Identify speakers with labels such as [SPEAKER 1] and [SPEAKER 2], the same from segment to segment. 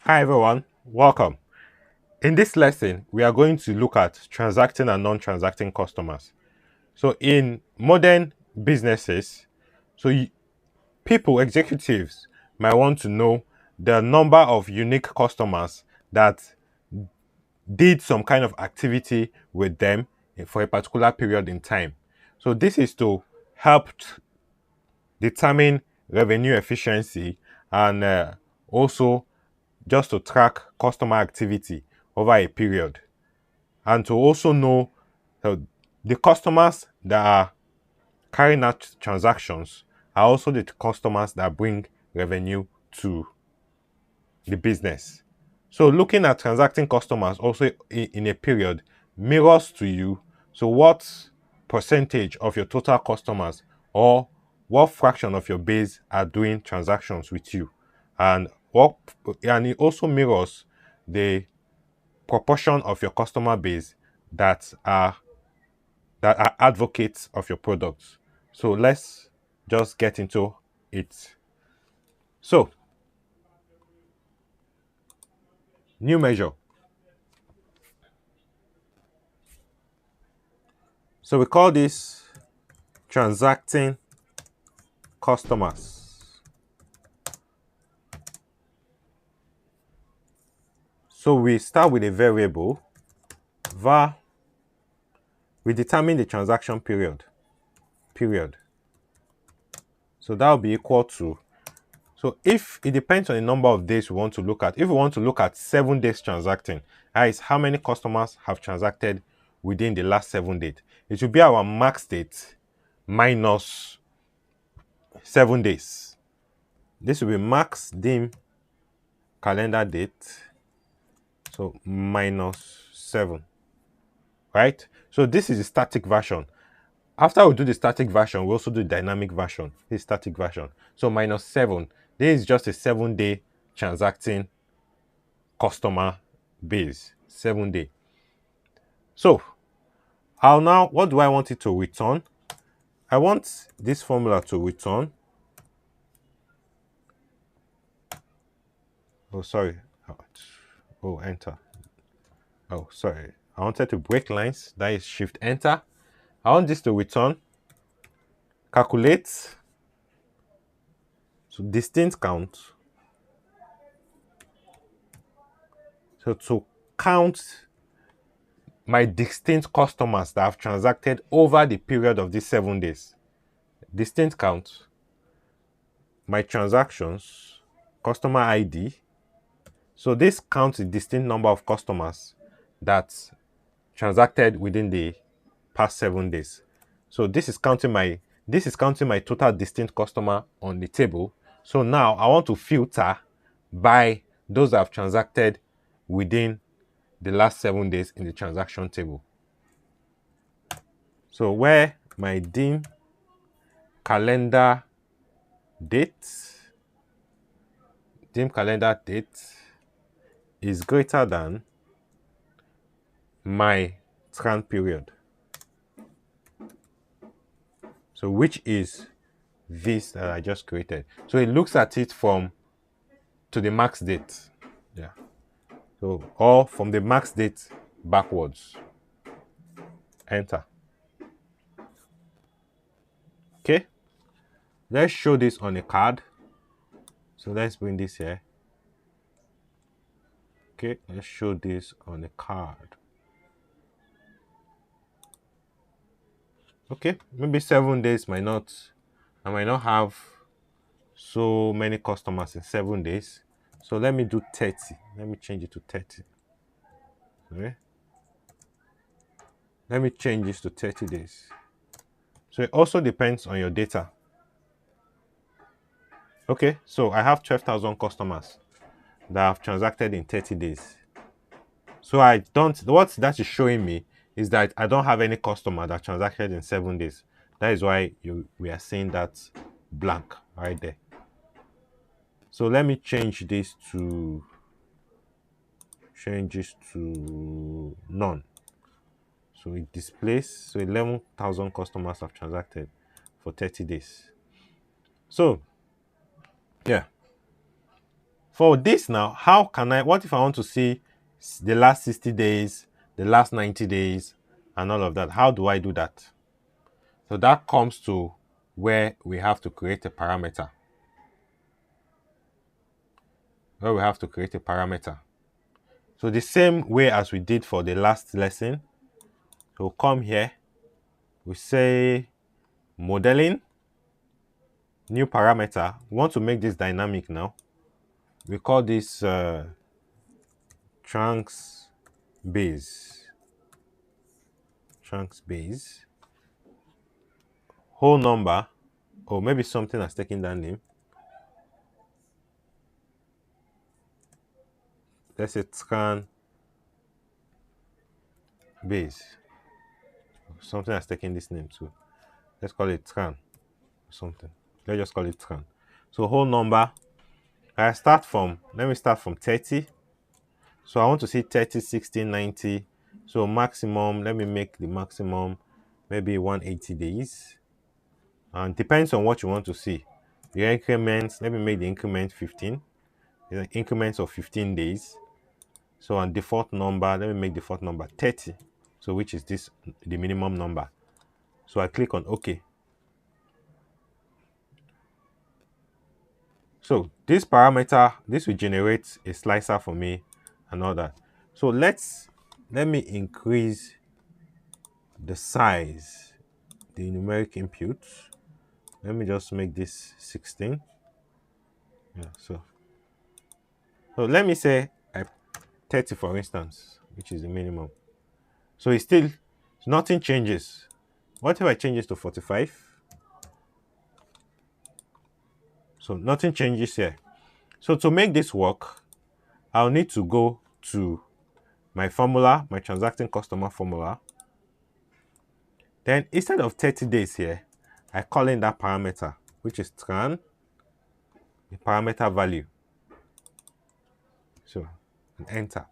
[SPEAKER 1] Hi everyone, welcome. In this lesson, we are going to look at transacting and non-transacting customers. So in modern businesses, people, executives might want to know the number of unique customers that did some kind of activity with them for a particular period in time. So this is to help determine revenue efficiency and also just to track customer activity over a period and to also know uh, the customers that are carrying out transactions are also the customers that bring revenue to the business. So looking at transacting customers also in a period mirrors to you. So what percentage of your total customers or what fraction of your base are doing transactions with you, and it also mirrors the proportion of your customer base that are advocates of your products. So let's just get into it. So new measure. So we call this transacting customers. So we start with a variable var. We determine the transaction period. So that will be equal to. So if it depends on the number of days we want to look at. If we want to look at 7 days transacting, that is how many customers have transacted within the last 7 days. It will be our max date minus 7 days. This will be max dim calendar date. So minus 7. Right? So this is the static version. After we do the static version, we also do the dynamic version. This static version. So minus 7. This is just a 7-day transacting customer base. 7-day. So what do I want it to return? I want this formula to return. Oh, sorry. Oh, enter. Oh, sorry. I wanted to break lines. That is shift enter. I want this to return. Calculate. So distinct count. So to count my distinct customers that have transacted over the period of these 7 days. Distinct count. My transactions. Customer ID. So this counts the distinct number of customers that transacted within the past 7 days. So this is counting my total distinct customer on the table. So now I want to filter by those that have transacted within the last 7 days in the transaction table. So where my dim calendar date is greater than my scan period. So which is this that I just created. So it looks at it to the max date. Yeah. So or from the max date backwards. Enter. Okay. Let's show this on a card. So let's bring this here. Okay, let's show this on a card. Okay, maybe 7 days I might not have so many customers in 7 days. So let me do 30. Let me change it to 30. Okay. Let me change this to 30 days. So it also depends on your data. Okay, so I have 12,000 customers that have transacted in 30 days. So what that is showing me is that I don't have any customer that transacted in 7 days. That is why we are seeing that blank right there. So let me change this to none. So it displays, so 11,000 customers have transacted for 30 days. So, yeah. For this now, what if I want to see the last 60 days, the last 90 days, and all of that? How do I do that? So that comes to where we have to create a parameter. So the same way as we did for the last lesson, we'll come here, we say modeling, new parameter. We want to make this dynamic now. We call this chunks base. Whole number, or maybe something has taken that name. Let's say scan base. Something has taken this name too. Let's call it scan or something. Let's just call it scan. So whole number. Let me start from 30. So I want to see 30, 60, 90. So maximum, let me make the maximum maybe 180 days. And depends on what you want to see. The increments, let me make the increment 15. The increments of 15 days. So on default number, let me make default number 30. So which is this, the minimum number. So I click on OK. So this parameter, this will generate a slicer for me and all that. So let me increase the size, the numeric input. Let me just make this 16. Yeah, so let me say 30 for instance, which is the minimum. So it's still, nothing changes. What if I change this to 45? So nothing changes here. So to make this work, I'll need to go to my formula, my transacting customer formula. Then instead of 30 days here, I call in that parameter, which is tran, the parameter value. So enter.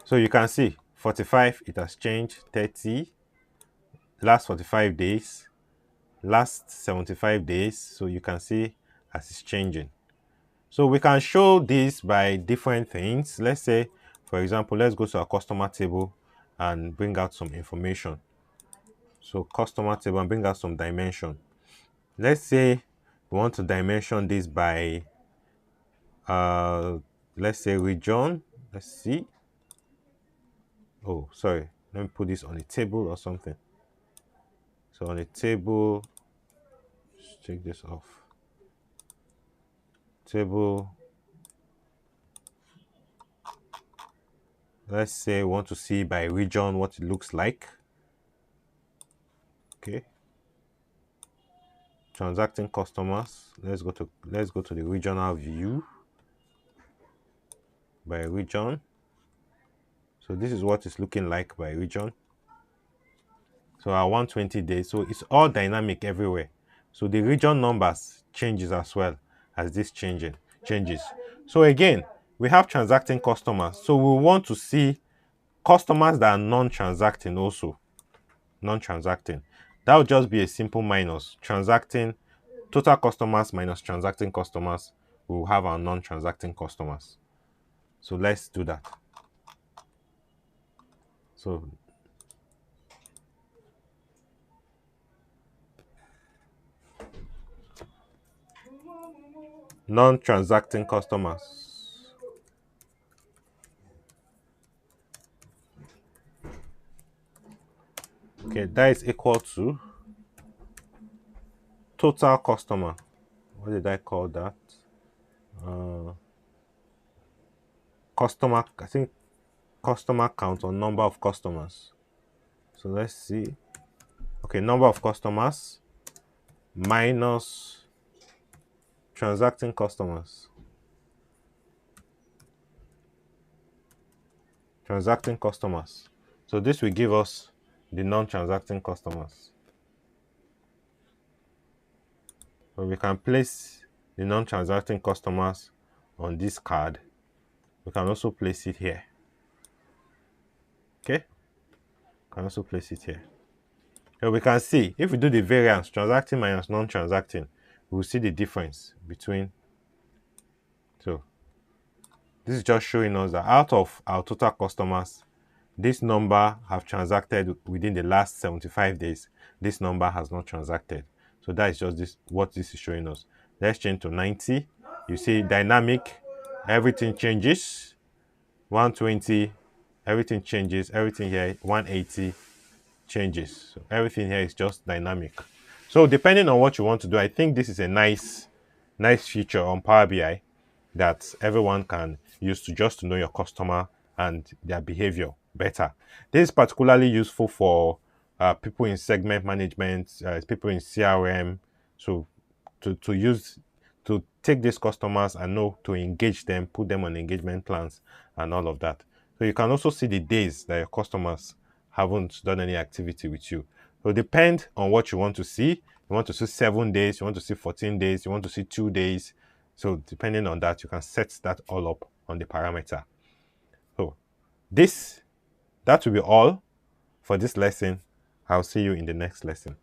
[SPEAKER 1] So you can see 45, it has changed, 30, last 45 days, last 75 days. So you can see as it's changing. So we can show this by different things. Let's say, for example, let's go to our customer table and bring out some information. So customer table and bring out some dimension. Let's say we want to dimension this by, let's say region. Let's see. Oh, sorry. Let me put this on a table or something. So on a table, let's take this off. Table. Let's say we want to see by region what it looks like. Okay. Transacting customers. Let's go to the regional view by region. So this is what it's looking like by region. So our 120 days. So it's all dynamic everywhere. So the region numbers changes as well as this changes. So again, we have transacting customers. So we want to see customers that are non-transacting also. Non-transacting. That would just be a simple minus. Transacting, total customers minus transacting customers. We will have our non-transacting customers. So let's do that. So non-transacting customers. Okay, that is equal to total customer. What did I call that? Customer, I think customer count or number of customers. So let's see. Okay, number of customers minus transacting customers. Transacting customers. So this will give us the non-transacting customers. So we can place the non-transacting customers on this card. We can also place it here. Okay? Can also place it here. So we can see if we do the variance, transacting minus non-transacting, we'll see the difference between. So this is just showing us that out of our total customers, this number have transacted within the last 75 days. This number has not transacted. So that is just this what this is showing us. Let's change to 90. You see dynamic, everything changes. 120, everything changes. Everything here, 180 changes. So everything here is just dynamic. So depending on what you want to do, I think this is a nice feature on Power BI that everyone can use to know your customer and their behavior better. This is particularly useful for people in segment management, people in CRM. So to use to take these customers and know to engage them, put them on engagement plans and all of that. So you can also see the days that your customers haven't done any activity with you. So depend on what you want to see. You want to see 7 days, you want to see 14 days, you want to see 2 days. So depending on that, you can set that all up on the parameter. So that will be all for this lesson. I'll see you in the next lesson.